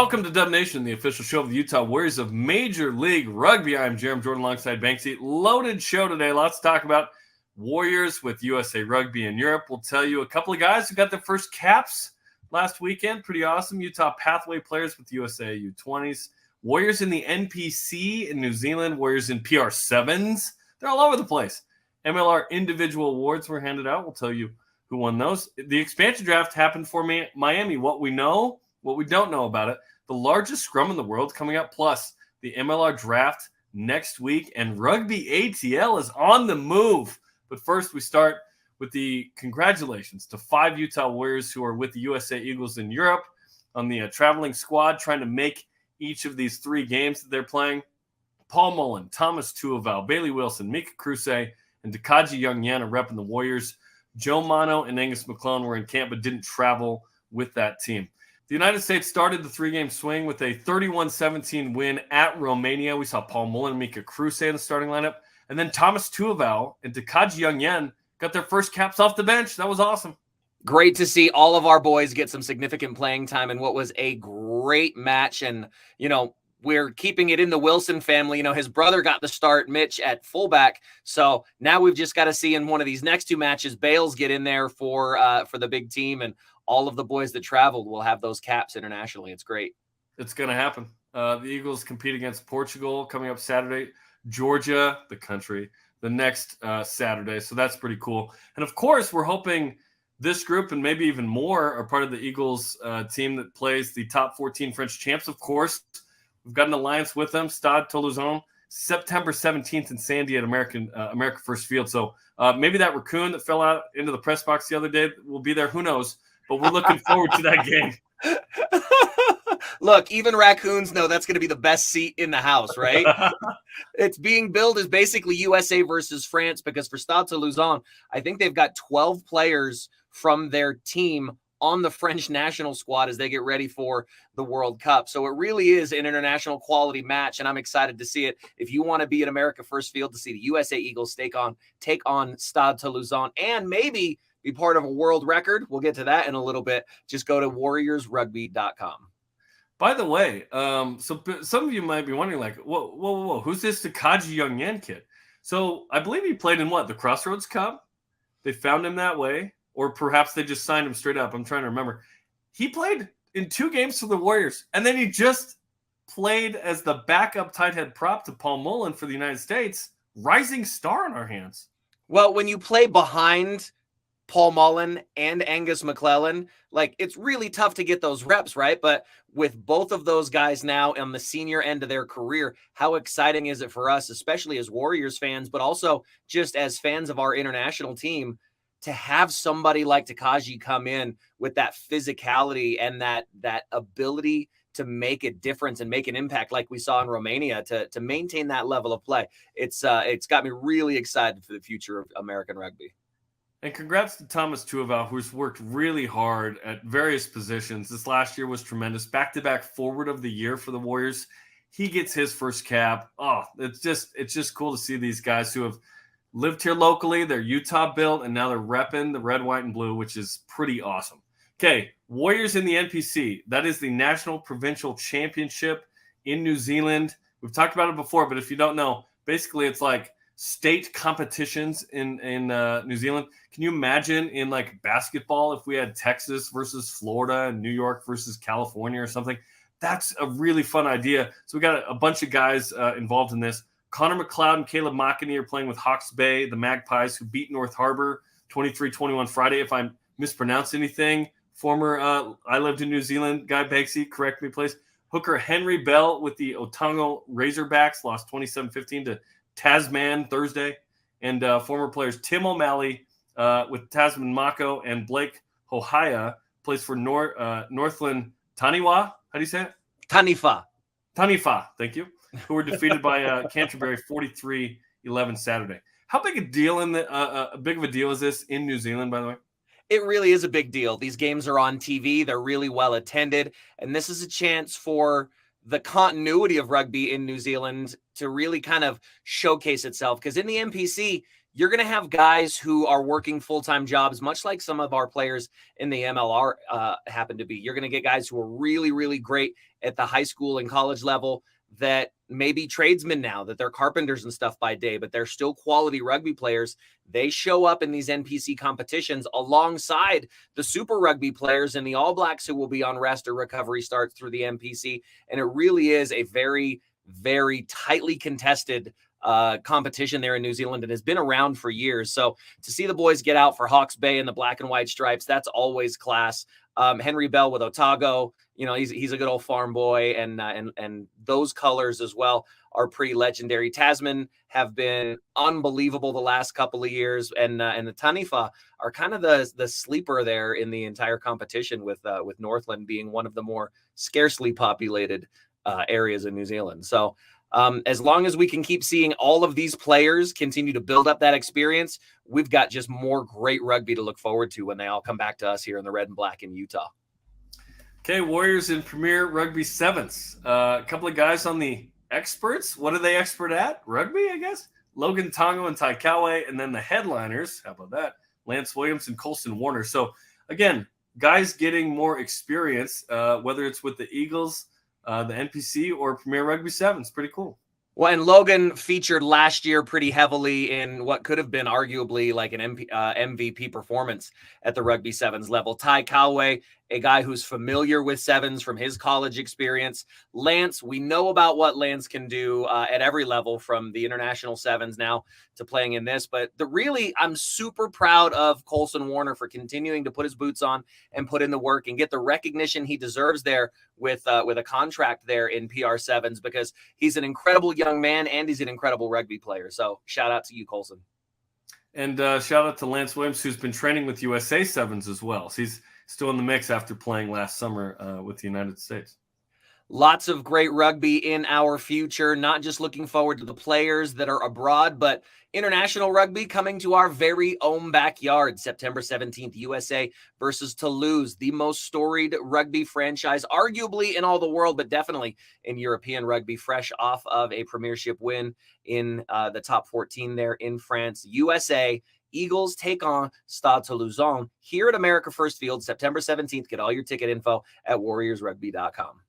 Welcome to Dub Nation, the official show of the Utah Warriors of Major League Rugby. I'm Jarom Jordan alongside Banksy. Loaded show today. Lots to talk about. Warriors with USA Rugby in Europe. We'll tell you a couple of guys who got their first caps last weekend. Pretty awesome. Utah pathway players with USA U20s. Warriors in the NPC in New Zealand. Warriors in PR7s. They're all over the place. MLR individual awards were handed out. We'll tell you who won those. The expansion draft happened for Miami. What we know, what we don't know about it, the largest scrum in the world coming up, plus the MLR draft next week, and Rugby ATL is on the move. But first, we start with the congratulations to 5 Utah Warriors who are with the USA Eagles in Europe on the traveling squad, trying to make each of these 3 games that they're playing. Paul Mullen, Thomas Tuaval, Bailey Wilson, Mika Kruse, and Dakaji Young-Yan are repping the Warriors. Joe Mano and Angus McClellan were in camp but didn't travel with that team. The United States started the 3-game swing with a 31-17 win at Romania. We saw Paul Mullen and Mika Kruse in the starting lineup. And then Thomas Tuaval and Dakaji Young-Yan got their first caps off the bench. That was awesome. Great to see all of our boys get some significant playing time in what was a great match. And, we're keeping it in the Wilson family. His brother got the start, Mitch, at fullback. So now we've just got to see in one of these next 2 matches, Bales get in there for the big team, and all of the boys that traveled will have those caps internationally. It's great. It's going to happen. The Eagles compete against Portugal coming up Saturday, Georgia, the country, the next Saturday. So that's pretty cool. And of course, we're hoping this group and maybe even more are part of the Eagles team that plays the top 14 French champs. Of course, we've got an alliance with them, Stade Toulousain, September 17th in Sandy at America First Field. So maybe that raccoon that fell out into the press box the other day will be there. Who knows? But we're looking forward to that game. Look, even raccoons know that's going to be the best seat in the house, right? It's being billed as basically USA versus France because for Stade Toulousain, I think they've got 12 players from their team on the French national squad as they get ready for the World Cup. So it really is an international quality match, and I'm excited to see it. If you want to be at America First Field to see the USA Eagles take on Stade Toulousain and maybe be part of a world record, we'll get to that in a little bit. Just go to warriorsrugby.com. By the way, so some of you might be wondering, like, whoa, who's this Dakaji Young-Yan kid? So I believe he played in the Crossroads Cup? They found him that way. Or perhaps they just signed him straight up. I'm trying to remember. He played in 2 games for the Warriors, and then he just played as the backup tight head prop to Paul Mullen for the United States. Rising star on our hands. Well, when you play behind Paul Mullen and Angus McClellan, it's really tough to get those reps, right? But with both of those guys now on the senior end of their career, how exciting is it for us, especially as Warriors fans, but also just as fans of our international team, to have somebody like Dakaji come in with that physicality and that ability to make a difference and make an impact like we saw in Romania to maintain that level of play. It's got me really excited for the future of American rugby. And congrats to Thomas Tuaval, who's worked really hard at various positions. This last year was tremendous. Back-to-back forward of the year for the Warriors. He gets his first cap. Oh, it's just cool to see these guys who have lived here locally, they're Utah built, and now they're repping the red, white, and blue, which is pretty awesome. Okay, Warriors in the NPC. That is the National Provincial Championship in New Zealand. We've talked about it before, but if you don't know, basically it's like state competitions in New Zealand. Can you imagine in basketball if we had Texas versus Florida and New York versus California or something? That's a really fun idea. So we got a bunch of guys involved in this. Connor McLeod and Caleb Mockney are playing with Hawke's Bay, the Magpies, who beat North Harbor 23-21 Friday. If I mispronounce anything, former I lived in New Zealand guy Banksy, correct me, please. Hooker Henry Bell with the Otago Razorbacks lost 27-15 to Tasman Thursday. And former players Tim O'Malley with Tasman Mako and Blake Hohaya plays for Northland Taniwa. How do you say it? Tanifa, thank you. Who were defeated by Canterbury 43-11 Saturday. How big a deal big of a deal is this in New Zealand, by the way? It really is a big deal. These games are on TV. They're really well attended. And this is a chance for the continuity of rugby in New Zealand to really kind of showcase itself. Because in the NPC, you're going to have guys who are working full-time jobs, much like some of our players in the MLR happen to be. You're going to get guys who are really, really great at the high school and college level that may be tradesmen now, that they're carpenters and stuff by day, but they're still quality rugby players. They show up in these NPC competitions alongside the Super Rugby players and the All Blacks who will be on rest or recovery starts through the NPC. And it really is a very, very tightly contested competition there in New Zealand and has been around for years. So to see the boys get out for Hawke's Bay in the black and white stripes, that's always class. Henry Bell with Otago, he's a good old farm boy, and those colors as well are pretty legendary. Tasman have been unbelievable the last couple of years, and the Taniwha are kind of the sleeper there in the entire competition, with Northland being one of the more scarcely populated areas in New Zealand. So as long as we can keep seeing all of these players continue to build up that experience, we've got just more great rugby to look forward to when they all come back to us here in the red and black in Utah. Okay, Warriors in Premier Rugby Sevens. A couple of guys on the experts. What are they expert at? Rugby, I guess. Logan Tongo and Ty Coway, and then the headliners. How about that? Lance Williams and Colson Warner. So, again, guys getting more experience, whether it's with the Eagles, the NPC, or Premier Rugby Sevens. Pretty cool. Well, and Logan featured last year pretty heavily in what could have been arguably like an MVP performance at the Rugby Sevens level. Ty Coway, a guy who's familiar with sevens from his college experience. Lance, we know about what Lance can do at every level, from the international sevens now to playing in this. But I'm super proud of Colson Warner for continuing to put his boots on and put in the work and get the recognition he deserves there with a contract there in PR sevens, because he's an incredible young man and he's an incredible rugby player. So shout out to you, Colson. And shout out to Lance Williams, who's been training with USA Sevens as well. So he's still in the mix after playing last summer with the United States. Lots of great rugby in our future, not just looking forward to the players that are abroad, but international rugby coming to our very own backyard. September 17th, USA versus Toulouse, the most storied rugby franchise, arguably in all the world, but definitely in European rugby, fresh off of a premiership win in the top 14 there in France. USA Eagles take on Stade Toulousain here at America First Field, September 17th. Get all your ticket info at warriorsrugby.com.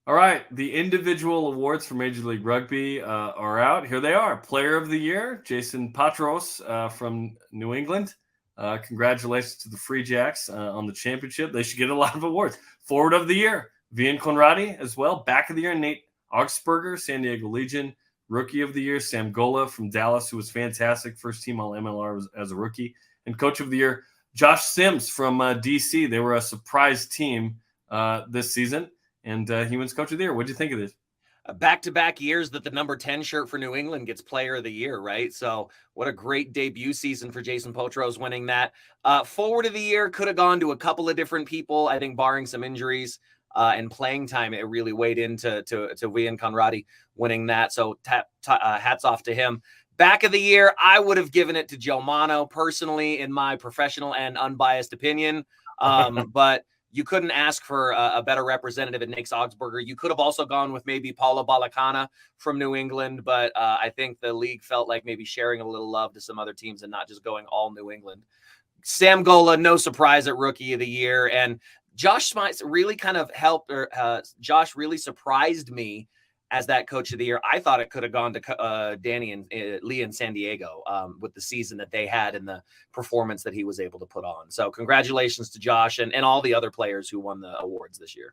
All right, the individual awards for Major League Rugby are out. Here they are. Player of the Year, Jason Patros from New England. Congratulations to the Free Jacks on the championship. They should get a lot of awards. Forward of the Year, Vian Conradi as well. Back of the Year, Nate Augsburger, San Diego Legion. Rookie of the Year, Sam Gola from Dallas, who was fantastic. First team all MLR as a rookie. And Coach of the Year, Josh Sims from DC. They were a surprise team this season. And he wins Coach of the Year. What do you think of this? Back-to-back years that the number 10 shirt for New England gets Player of the Year, right? So what a great debut season for Jason Potros winning that. Forward of the Year could have gone to a couple of different people. I think barring some injuries and playing time, it really weighed into Vian Conradi winning that. So hats off to him. Back of the Year, I would have given it to Joe Mano personally, in my professional and unbiased opinion. But you couldn't ask for a better representative at Nick Augsburger. You could have also gone with maybe Paula Balacana from New England, but I think the league felt like maybe sharing a little love to some other teams and not just going all New England. Sam Gola, no surprise at Rookie of the Year. And Josh Smythe really kind of helped, Josh really surprised me as that Coach of the Year. I thought it could have gone to Danny and Lee in San Diego with the season that they had and the performance that he was able to put on. So congratulations to Josh and all the other players who won the awards this year.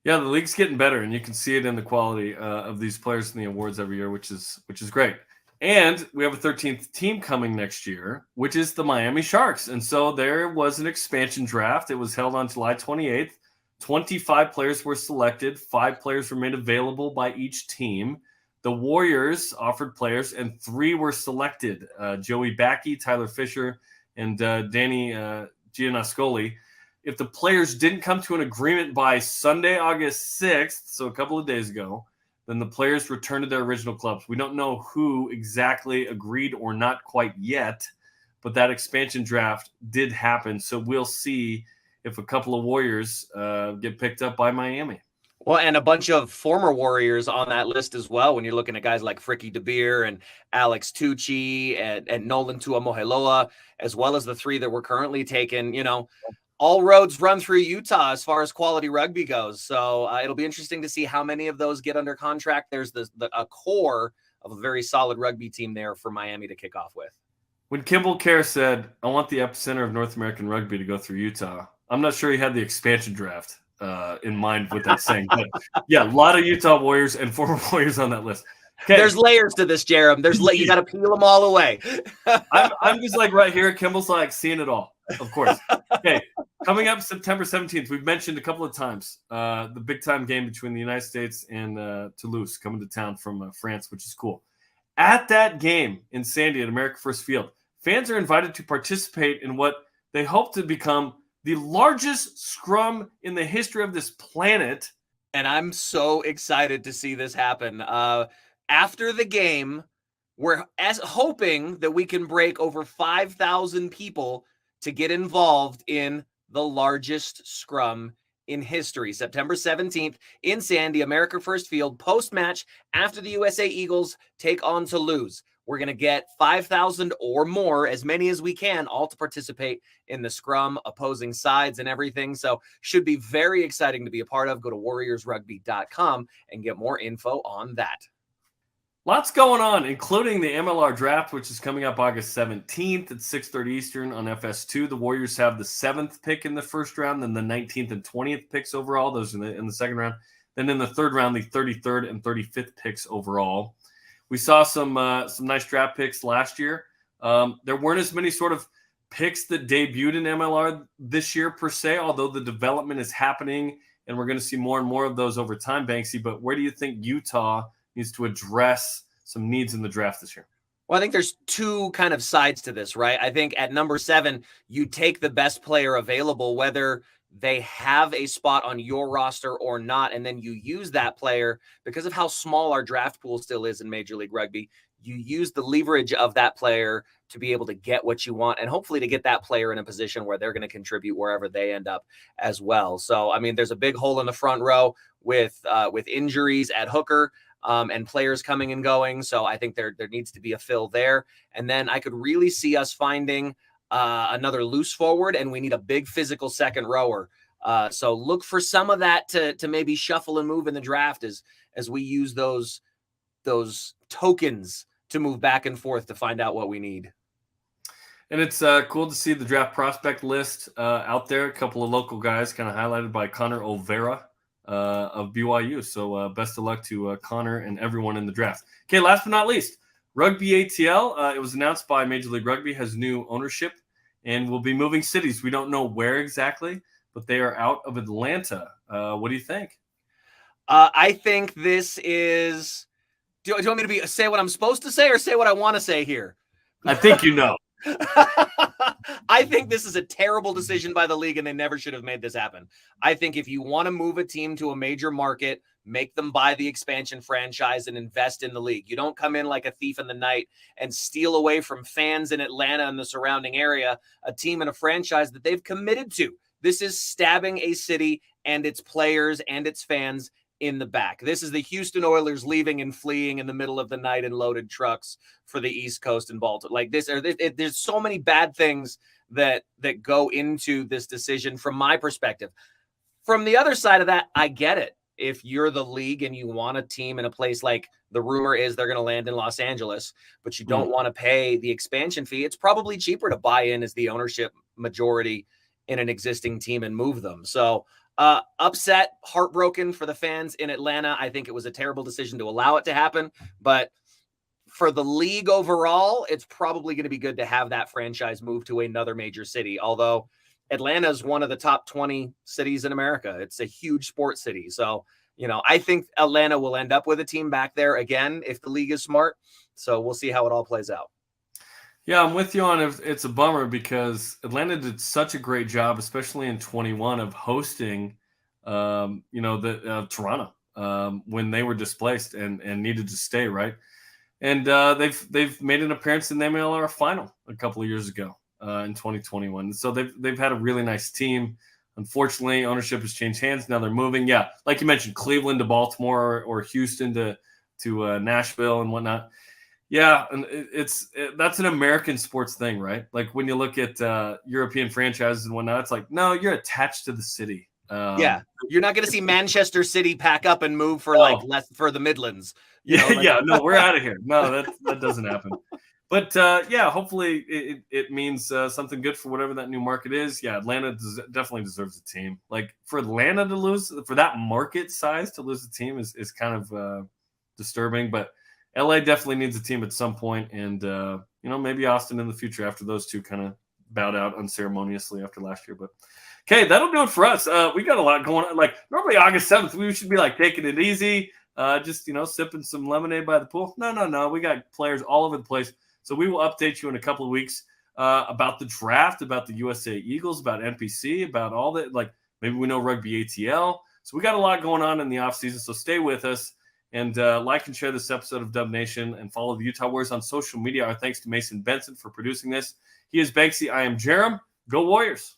Yeah, the league's getting better, and you can see it in the quality of these players in the awards every year, which is great. And we have a 13th team coming next year, which is the Miami Sharks. And so there was an expansion draft. It was held on July 28th. 25 players were selected. 5 players remained available by each team. The Warriors offered players, and 3 were selected. Joey Backey, Tyler Fisher, and Danny Giannascoli. If the players didn't come to an agreement by Sunday, August 6th, so a couple of days ago, then the players returned to their original clubs. We don't know who exactly agreed or not quite yet, but that expansion draft did happen. So we'll see if a couple of Warriors get picked up by Miami. Well, and a bunch of former Warriors on that list as well. When you're looking at guys like Fricky DeBeer and Alex Tucci and Nolan Tuamoheloa, as well as the three that we're currently taking, all roads run through Utah as far as quality rugby goes. So it'll be interesting to see how many of those get under contract. There's a core of a very solid rugby team there for Miami to kick off with. When Kimball Kerr said, I want the epicenter of North American rugby to go through Utah, I'm not sure he had the expansion draft in mind with that saying. But yeah, a lot of Utah Warriors and former Warriors on that list. Okay. There's layers to this, Jarom. You got to peel them all away. I'm just like right here. Kimball's like seeing it all, of course. Okay, coming up September 17th, we've mentioned a couple of times the big time game between the United States and Toulouse coming to town from France, which is cool. At that game in Sandy at America First Field, fans are invited to participate in what they hope to become the largest scrum in the history of this planet. And I'm so excited to see this happen. After the game, we're hoping that we can break over 5,000 people to get involved in the largest scrum in history. September 17th in Sandy, America First Field, post-match after the USA Eagles take on Toulouse. We're going to get 5,000 or more, as many as we can, all to participate in the scrum, opposing sides and everything. So should be very exciting to be a part of. Go to warriorsrugby.com and get more info on that. Lots going on, including the MLR draft, which is coming up August 17th at 6:30 Eastern on FS2. The Warriors have the 7th pick in the first round, then the 19th and 20th picks overall. Those are in the second round. Then in the third round, the 33rd and 35th picks overall. We saw some nice draft picks last year. There weren't as many sort of picks that debuted in MLR this year per se, although the development is happening, and we're going to see more and more of those over time, Banksy. But where do you think Utah needs to address some needs in the draft this year? Well, I think there's two kind of sides to this, right? I think at number 7, you take the best player available, whether they have a spot on your roster or not, and then you use that player because of how small our draft pool still is in Major League Rugby. You use the leverage of that player to be able to get what you want and hopefully to get that player in a position where they're going to contribute wherever they end up as well. So, I mean, there's a big hole in the front row with injuries at hooker. And players coming and going. So I think there needs to be a fill there. And then I could really see us finding another loose forward, and we need a big physical second rower. So look for some of that to maybe shuffle and move in the draft as we use those tokens to move back and forth to find out what we need. And it's cool to see the draft prospect list out there. A couple of local guys kind of highlighted by Connor Olvera of BYU. So best of luck to Connor and everyone in the draft. Okay, last but not least, Rugby ATL. It was announced by Major League Rugby, has new ownership and will be moving cities. We don't know where exactly, but they are out of Atlanta. What do you think? I think this is... Do you want me to say what I'm supposed to say or say what I want to say here? I think you know. I think this is a terrible decision by the league, and they never should have made this happen. I think if you want to move a team to a major market, make them buy the expansion franchise and invest in the league. You don't come in like a thief in the night and steal away from fans in Atlanta and the surrounding area, a team and a franchise that they've committed to. This is stabbing a city and its players and its fans in the back. This is the Houston Oilers leaving and fleeing in the middle of the night in loaded trucks for the East Coast and Baltimore. Like this, there's so many bad things that go into this decision from my perspective. From the other side of that, I get it. If you're the league and you want a team in a place like the rumor is they're going to land in Los Angeles, but you don't want to pay the expansion fee, it's probably cheaper to buy in as the ownership majority in an existing team and move them. So upset, heartbroken for the fans in Atlanta. I think it was a terrible decision to allow it to happen, but for the league overall, it's probably going to be good to have that franchise move to another major city. Although Atlanta is one of the top 20 cities in America. It's a huge sports city. So, I think Atlanta will end up with a team back there again, if the league is smart. So we'll see how it all plays out. Yeah, I'm with you on it. It's a bummer because Atlanta did such a great job, especially in 21, of hosting, Toronto when they were displaced and needed to stay, right? And they've made an appearance in the MLR final a couple of years ago in 2021. So they've had a really nice team. Unfortunately, ownership has changed hands. Now they're moving. Yeah, like you mentioned, Cleveland to Baltimore or Houston to Nashville and whatnot. Yeah, and that's an American sports thing, right? Like when you look at European franchises and whatnot, it's like, no, you're attached to the city. Yeah, you're not going to see Manchester City pack up and move for for the Midlands. No, we're out of here. No, that doesn't happen. But hopefully it means something good for whatever that new market is. Yeah, Atlanta definitely deserves a team. Like for Atlanta to lose, for that market size to lose a team is kind of disturbing. But LA definitely needs a team at some point, and maybe Austin in the future after those two kind of bowed out unceremoniously after last year. But okay, that'll do it for us. We got a lot going on. Like normally August 7th, we should be like taking it easy, just sipping some lemonade by the pool. No. We got players all over the place. So we will update you in a couple of weeks about the draft, about the USA Eagles, about NPC, about all that. Like maybe we know rugby ATL. So we got a lot going on in the offseason. So stay with us and like and share this episode of Dub Nation and follow the Utah Warriors on social media. Our thanks to Mason Benson for producing this. He is Banksy. I am Jarom. Go Warriors.